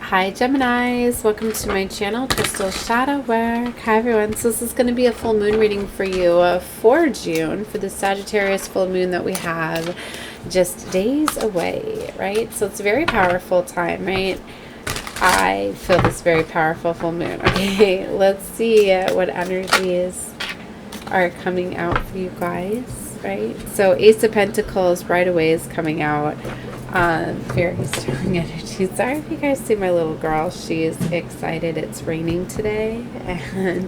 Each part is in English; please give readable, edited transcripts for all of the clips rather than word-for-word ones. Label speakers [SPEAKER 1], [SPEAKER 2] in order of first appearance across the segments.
[SPEAKER 1] Hi Geminis, welcome to my channel, Crystal Shadow Work. Hi everyone, so this is going to be a full moon reading for you for June, for the Sagittarius full moon that we have just days away, right? So it's a very powerful time, right? I feel this very powerful full moon. Okay, let's see what energies are coming out for you guys, right? So Ace of Pentacles right away is coming out. Very strong energy. Sorry if you guys see my little girl. She is excited. It's raining today, and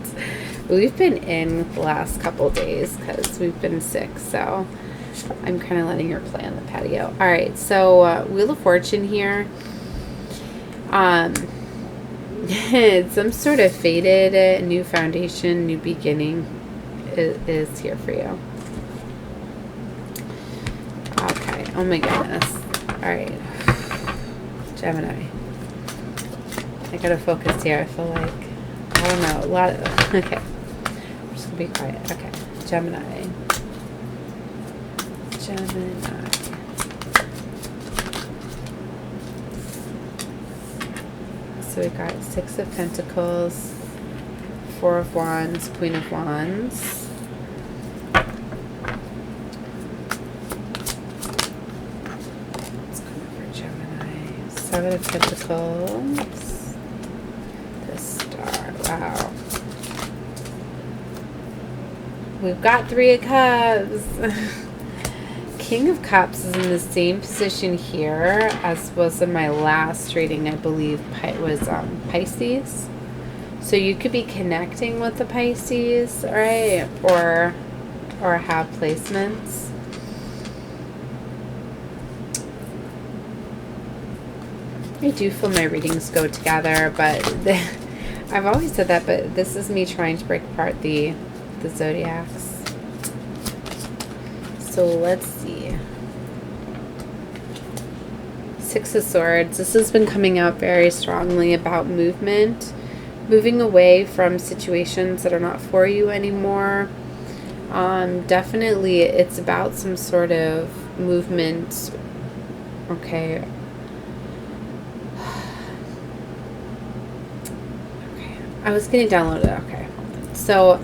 [SPEAKER 1] we've been in the last couple days because we've been sick, so I'm kind of letting her play on the patio. All right, so Wheel of Fortune here. It's some sort of faded new foundation, new beginning is here for you. Okay. Oh my goodness. All right, Gemini. I gotta focus here. I feel like, I don't know, a lot of, okay. I'm just gonna be quiet. Okay, Gemini. Gemini. So we got Six of Pentacles, Four of Wands, Queen of Wands. Seven of Pentacles, the Star, wow. We've got Three of Cups. King of Cups is in the same position here as was in my last reading, I believe, was Pisces. So you could be connecting with the Pisces, right? Or have placements. I do feel my readings go together, but I've always said that, but this is me trying to break apart the zodiacs. So let's see. Six of Swords. This has been coming out very strongly about movement, moving away from situations that are not for you anymore. Definitely it's about some sort of movement. Okay. I was getting downloaded. Okay. So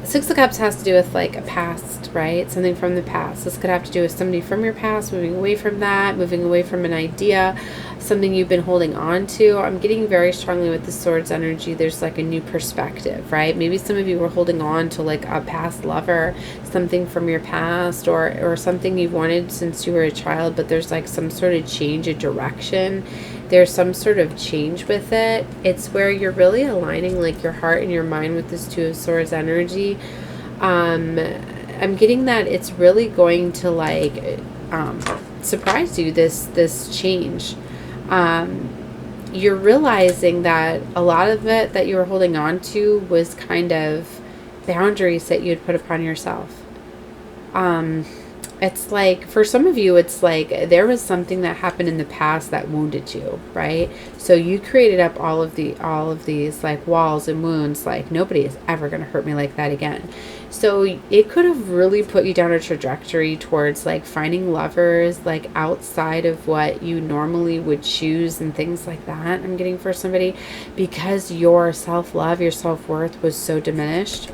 [SPEAKER 1] Six of Cups has to do with like a past, right? Something from the past. This could have to do with somebody from your past, moving away from that, moving away from an idea, something you've been holding on to. I'm getting very strongly with the Swords energy. There's like a new perspective, right? Maybe some of you were holding on to like a past lover, something from your past, or something you've wanted since you were a child, but there's like some sort of change of direction. There's some sort of change with it. It's where you're really aligning like your heart and your mind with this Two of Swords energy. I'm getting that it's really going to like surprise you, this change. You're realizing that a lot of it that you were holding on to was kind of boundaries that you had put upon yourself. It's like, for some of you, it's like there was something that happened in the past that wounded you, right? So you created up all of these like walls and wounds, like nobody is ever going to hurt me like that again. So it could have really put you down a trajectory towards like finding lovers like outside of what you normally would choose and things like that. I'm getting for somebody, because your self-love, your self-worth was so diminished.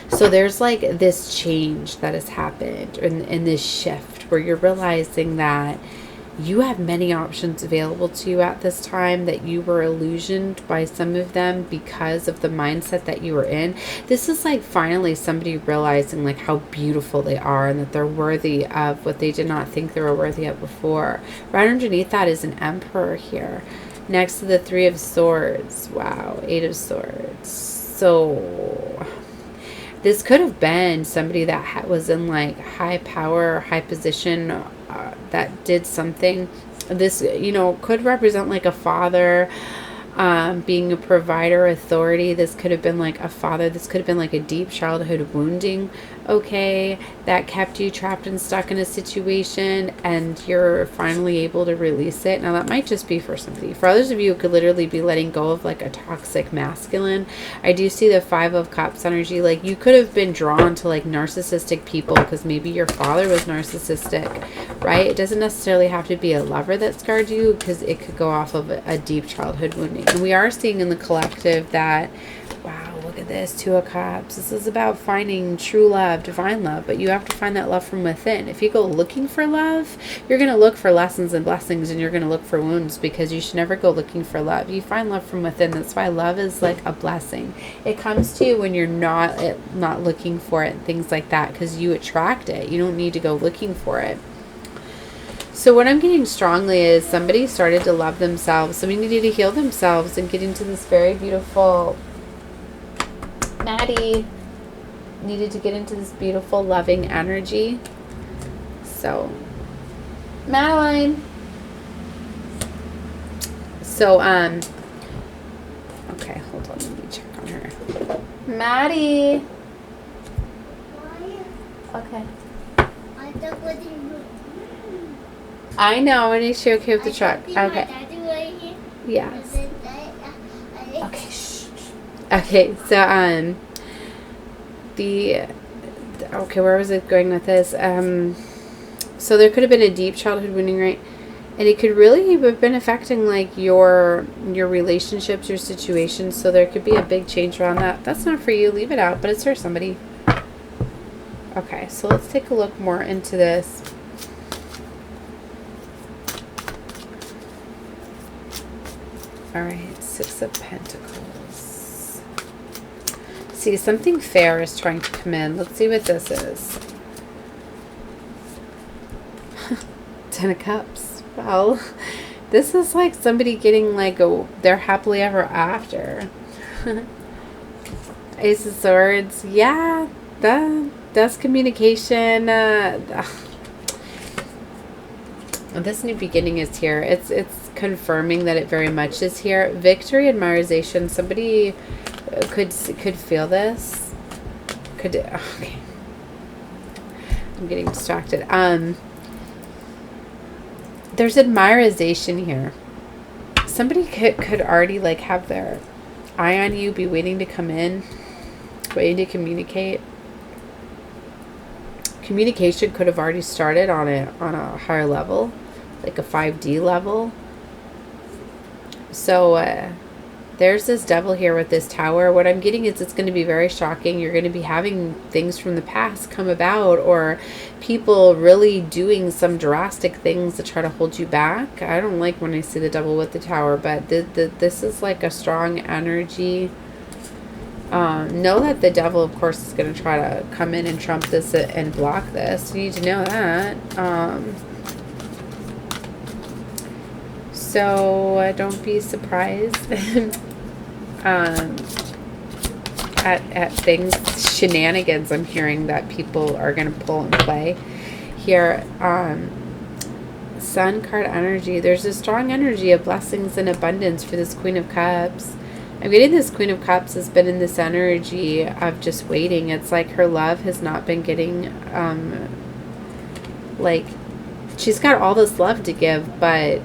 [SPEAKER 1] So there's like this change that has happened in this shift where you're realizing that you have many options available to you at this time, that you were illusioned by some of them because of the mindset that you were in. This is like finally somebody realizing like how beautiful they are and that they're worthy of what they did not think they were worthy of before. Right underneath that is an Emperor here, next to the Three of Swords. Wow, Eight of Swords. So this could have been somebody that was in like high power, high position, that did something. This, you know, could represent like a father, being a provider, authority. This could have been like a father. This could have been like a deep childhood wounding, okay, that kept you trapped and stuck in a situation, and you're finally able to release it. Now, that might just be for somebody. For others of you, it could literally be letting go of like a toxic masculine. I do see the 5 of Cups energy. Like, you could have been drawn to like narcissistic people because maybe your father was narcissistic, right? It doesn't necessarily have to be a lover that scarred you, because it could go off of a deep childhood wounding. And we are seeing in the collective that, wow, look at this, 2 of Cups. This is about finding true love, divine love, but you have to find that love from within. If you go looking for love, you're going to look for lessons and blessings, and you're going to look for wounds, because you should never go looking for love. You find love from within. That's why love is like a blessing. It comes to you when you're not looking for it and things like that, because you attract it. You don't need to go looking for it. So what I'm getting strongly is somebody started to love themselves. Somebody needed to heal themselves and get into this very beautiful, Maddie needed to get into this beautiful, loving energy. So, Madeline. So, okay, hold on. Let me check on her. Maddie. Okay. I know. Is she okay with the truck? Okay. Yes. Okay. Shh. Okay. So, okay, where was it going with this? So there could have been a deep childhood wounding, right? And it could really have been affecting like your relationships, your situations. So there could be a big change around that. That's not for you. Leave it out. But it's for somebody. Okay. So let's take a look more into this. All right, 6 of Pentacles. See, something fair is trying to come in. Let's see what this is. 10 of Cups. Well, this is like somebody getting like their happily ever after. Ace of Swords. Yeah, that's communication. This new beginning is here. It's confirming that it very much is here. Victory, admiration. Somebody could feel this. Okay. I'm getting distracted. There's admiration here. Somebody could already like have their eye on you, be waiting to come in, waiting to communicate. Communication could have already started on a higher level, like a 5D level. So there's this devil here with this tower. What I'm getting is it's going to be very shocking. You're going to be having things from the past come about, or people really doing some drastic things to try to hold you back. I don't like when I see the devil with the tower, but this is like a strong energy. Know that the devil, of course, is going to try to come in and trump this and block this. You need to know that. So don't be surprised at things, shenanigans I'm hearing that people are going to pull and play here. Sun card energy. There's a strong energy of blessings and abundance for this Queen of Cups. I'm getting this Queen of Cups has been in this energy of just waiting. It's like her love has not been getting, like, she's got all this love to give, but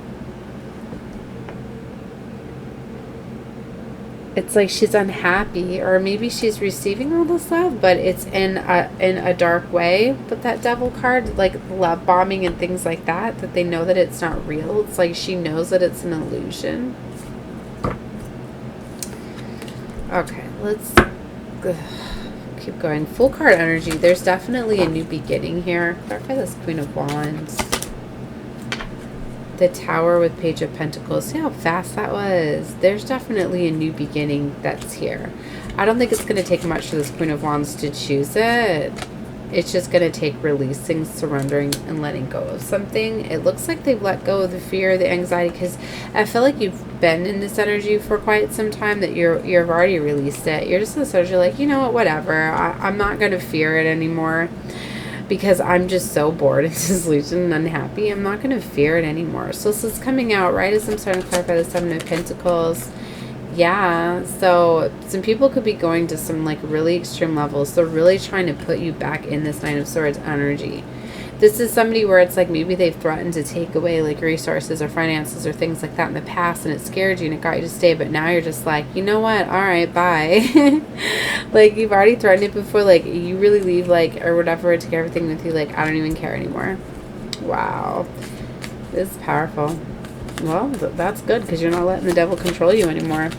[SPEAKER 1] it's like she's unhappy, or maybe she's receiving all this love, but it's in a dark way. But that devil card, like love bombing and things like that, that they know that it's not real. It's like she knows that it's an illusion. Okay, let's keep going. Full card energy. There's definitely a new beginning here. Clarify this Queen of Wands. The Tower with Page of Pentacles. See how fast that was? There's definitely a new beginning that's here. I don't think it's going to take much for this Queen of Wands to choose it. It's just going to take releasing, surrendering, and letting go of something. It looks like they've let go of the fear, the anxiety, because I feel like you've been in this energy for quite some time, that you've already released it. You're just in this energy like, you know what, whatever. I'm not going to fear it anymore, because I'm just so bored and disillusioned and unhappy. I'm not going to fear it anymore. So this is coming out right as I'm starting to clarify the 7 of Pentacles. Yeah, so some people could be going to some like really extreme levels. They're really trying to put you back in this Nine of Swords energy. This is somebody where it's like maybe they've threatened to take away like resources or finances or things like that in the past, and it scared you and it got you to stay, but now you're just like, you know what, all right, bye. Like, you've already threatened it before, like you really leave, like, or whatever, take everything with you, like, I don't even care anymore. Wow, this is powerful. Well, that's good, because you're not letting the devil control you anymore.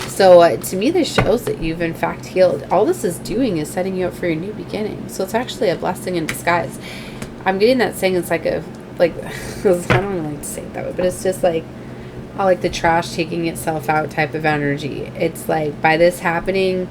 [SPEAKER 1] So to me, this shows that you've in fact healed. All this is doing is setting you up for your new beginning. So it's actually a blessing in disguise. I'm getting that saying it's like a, like, I don't really like to say it that way, but it's just like, I like the trash taking itself out type of energy. It's like, by this happening,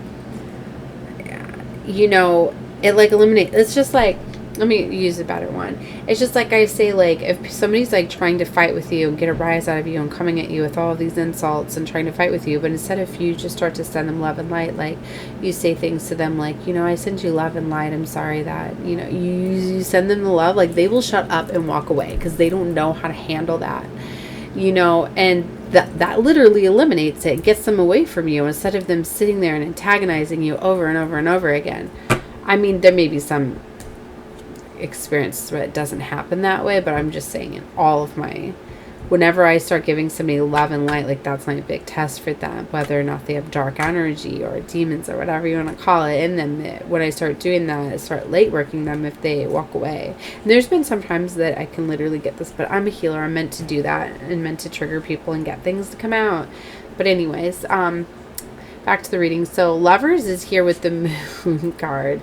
[SPEAKER 1] you know, it like eliminates, it's just like, let me use a better one. It's just like I say, like, if somebody's like trying to fight with you and get a rise out of you and coming at you with all of these insults and trying to fight with you, but instead of you just start to send them love and light, like you say things to them like, you know, I send you love and light, I'm sorry that, you know, you send them the love, like they will shut up and walk away because they don't know how to handle that, you know, and that literally eliminates it, gets them away from you instead of them sitting there and antagonizing you over and over and over again. I mean, there may be some experience where it doesn't happen that way, but I'm just saying, in all of my, whenever I start giving somebody love and light, like that's my big test for them, whether or not they have dark energy or demons or whatever you want to call it in them. When I start doing that, I start light working them if they walk away. And there's been some times that I can literally get this, but I'm a healer, I'm meant to do that and meant to trigger people and get things to come out. But anyways, back to the reading. So Lovers is here with the Moon card.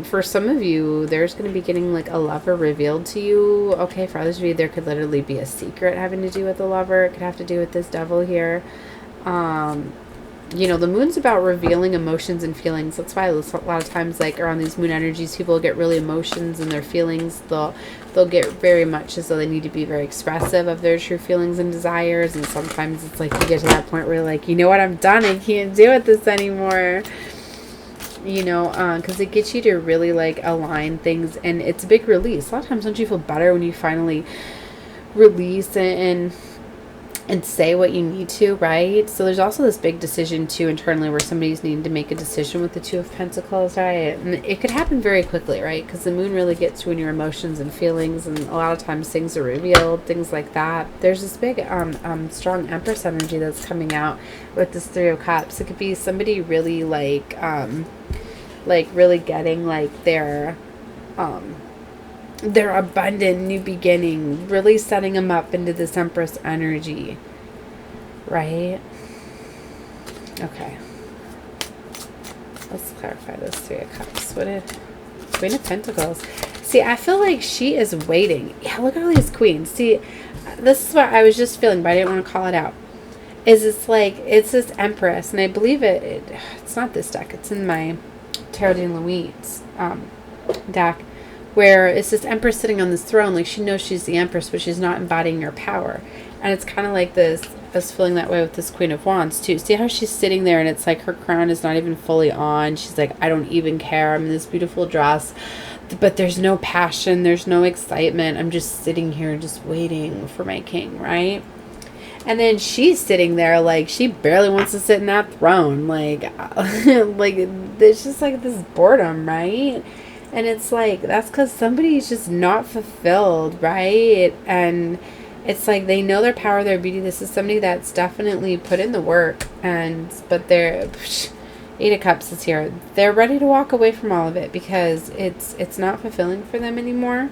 [SPEAKER 1] For some of you, there's going to be getting like a lover revealed to you. Okay, for others of you, there could literally be a secret having to do with the lover. It could have to do with this devil here. You know, the moon's about revealing emotions and feelings. That's why a lot of times, like around these moon energies, people get really emotions and their feelings. They'll get very much as though they need to be very expressive of their true feelings and desires. And sometimes it's like you get to that point where you're like, you know what, I'm done. I can't do with this anymore. You know, because it gets you to really like align things, and it's a big release. A lot of times, don't you feel better when you finally release and say what you need to, right? So there's also this big decision too internally where somebody's needing to make a decision with the Two of Pentacles, right? And it could happen very quickly, right? Because the moon really gets you in your emotions and feelings, and a lot of times things are revealed, things like that. There's this big strong Empress energy that's coming out with this Three of Cups. It could be somebody really like really getting like their abundant new beginning, really setting them up into this Empress energy, right? Okay, let's clarify this Three of Cups. What is Queen of Pentacles? See, I feel like she is waiting. Yeah, look at all these queens. See, this is what I was just feeling, but I didn't want to call it out. It's like, it's this Empress, and I believe it's not this deck, it's in my Tarot de Louise deck, where it's this Empress sitting on this throne, like she knows she's the Empress, but she's not embodying her power. And it's kind of like this, I was feeling that way with this Queen of Wands too. See how she's sitting there and it's like her crown is not even fully on. She's like, I don't even care. I'm in this beautiful dress, but there's no passion, there's no excitement. I'm just sitting here just waiting for my king, right? And then she's sitting there like she barely wants to sit in that throne. Like, like there's just like this boredom, right? And it's like, that's because somebody's just not fulfilled, right? And it's like they know their power, their beauty. This is somebody that's definitely put in the work, but they're Eight of Cups is here. They're ready to walk away from all of it because it's not fulfilling for them anymore.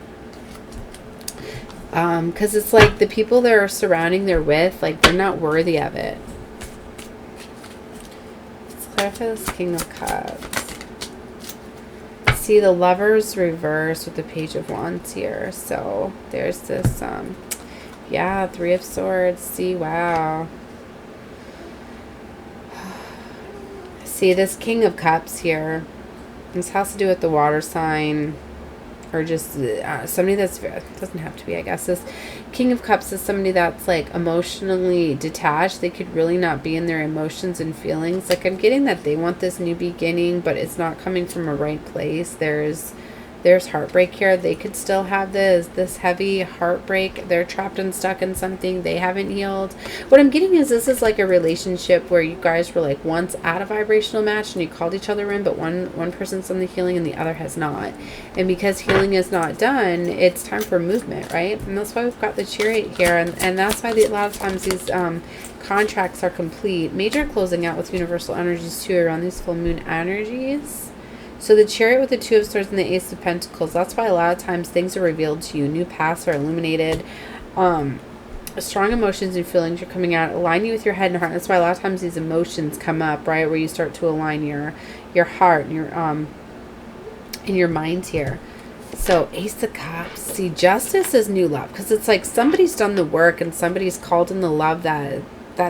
[SPEAKER 1] Because it's like the people they're surrounding they're with, like they're not worthy of it. Let's clarify this King of Cups. See, the Lovers reverse with the Page of Wands here. So there's this, yeah, Three of Swords. See, wow. See, this King of Cups here. This has to do with the water sign. Or just somebody that's, doesn't have to be, I guess. This King of Cups is somebody that's like emotionally detached. They could really not be in their emotions and feelings. Like I'm getting that they want this new beginning, but it's not coming from a right place. There's There's heartbreak here. They could still have this heavy heartbreak. They're trapped and stuck in something. They haven't healed. What I'm getting is this is like a relationship where you guys were like once at a vibrational match and you called each other in, but one person's done the healing and the other has not. And because healing is not done, it's time for movement, right? And that's why we've got the Chariot here. And that's why a lot of times these contracts are complete. Major closing out with universal energies too around these full moon energies. So the Chariot with the Two of Swords and the Ace of Pentacles, that's why a lot of times things are revealed to you. New paths are illuminated. Strong emotions and feelings are coming out. Align you with your head and heart. That's why a lot of times these emotions come up, right? Where you start to align your heart and your mind here. So Ace of Cups. See, Justice is new love. Because it's like somebody's done the work and somebody's called in the love that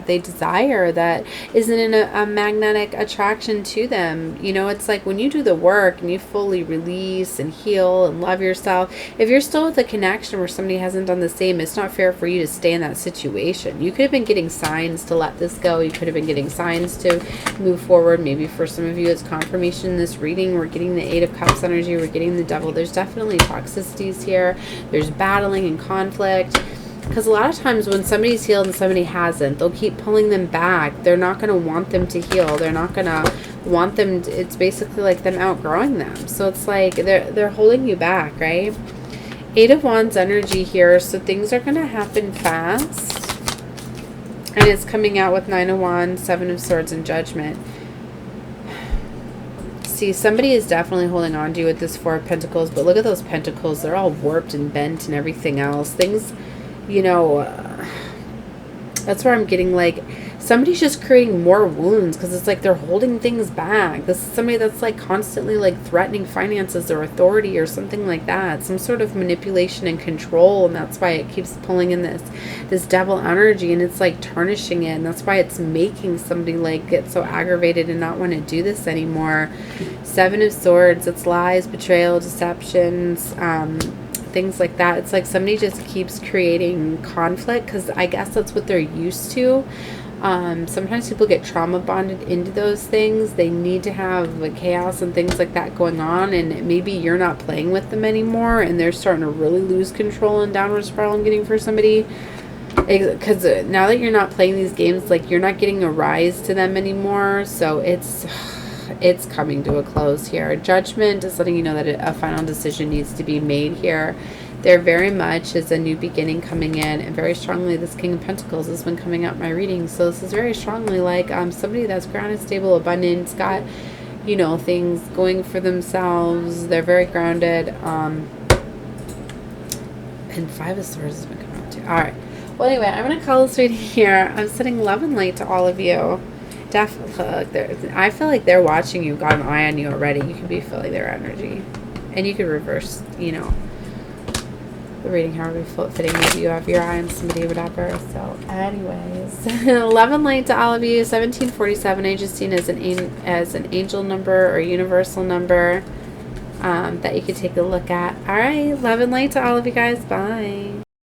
[SPEAKER 1] they desire, that isn't in a magnetic attraction to them. You know, it's like when you do the work and you fully release and heal and love yourself, if you're still with a connection where somebody hasn't done the same, it's not fair for you to stay in that situation. You could have been getting signs to let this go. You could have been getting signs to move forward. Maybe for some of you it's confirmation in this reading. We're getting the Eight of Cups energy. We're getting the Devil. There's definitely toxicities here. There's battling and conflict. Because a lot of times when somebody's healed and somebody hasn't, they'll keep pulling them back. They're not going to want them to heal. They're not going to want them to, it's basically like them outgrowing them. So it's like they're holding you back, right? Eight of Wands energy here. So things are going to happen fast. And it's coming out with Nine of Wands, Seven of Swords, and Judgment. See, somebody is definitely holding on to you with this Four of Pentacles. But look at those pentacles. They're all warped and bent and everything else. Things... You know, that's where I'm getting like somebody's just creating more wounds because it's like they're holding things back. This is somebody that's like constantly like threatening finances or authority or something like that. Some sort of manipulation and control, and that's why it keeps pulling in this devil energy, and it's like tarnishing it, and that's why it's making somebody like get so aggravated and not want to do this anymore. Seven of Swords, it's lies, betrayal, deceptions, things like that. It's like somebody just keeps creating conflict because I guess that's what they're used to. Sometimes people get trauma bonded into those things. They need to have like chaos and things like that going on, and maybe you're not playing with them anymore and they're starting to really lose control and downward spiral I'm getting for somebody. Because now that you're not playing these games, like you're not getting a rise to them anymore. So it's coming to a close here. Judgment is letting you know that a final decision needs to be made here. There very much is a new beginning coming in, and very strongly this King of Pentacles has been coming out in my reading. So this is very strongly like somebody that's grounded, stable, abundant, got, you know, things going for themselves. They're very grounded. And Five of Swords has been coming out too. All right. Well, anyway, I'm going to call this reading here. I'm sending love and light to all of you. Definitely, I feel like they're watching you, got an eye on you already. You could be feeling their energy, and you could reverse, you know, the reading however fitting. Maybe you have your eye on somebody, whatever. So, anyways, love and light to all of you. 1747, I just seen as an angel number or universal number that you could take a look at. All right, love and light to all of you guys. Bye.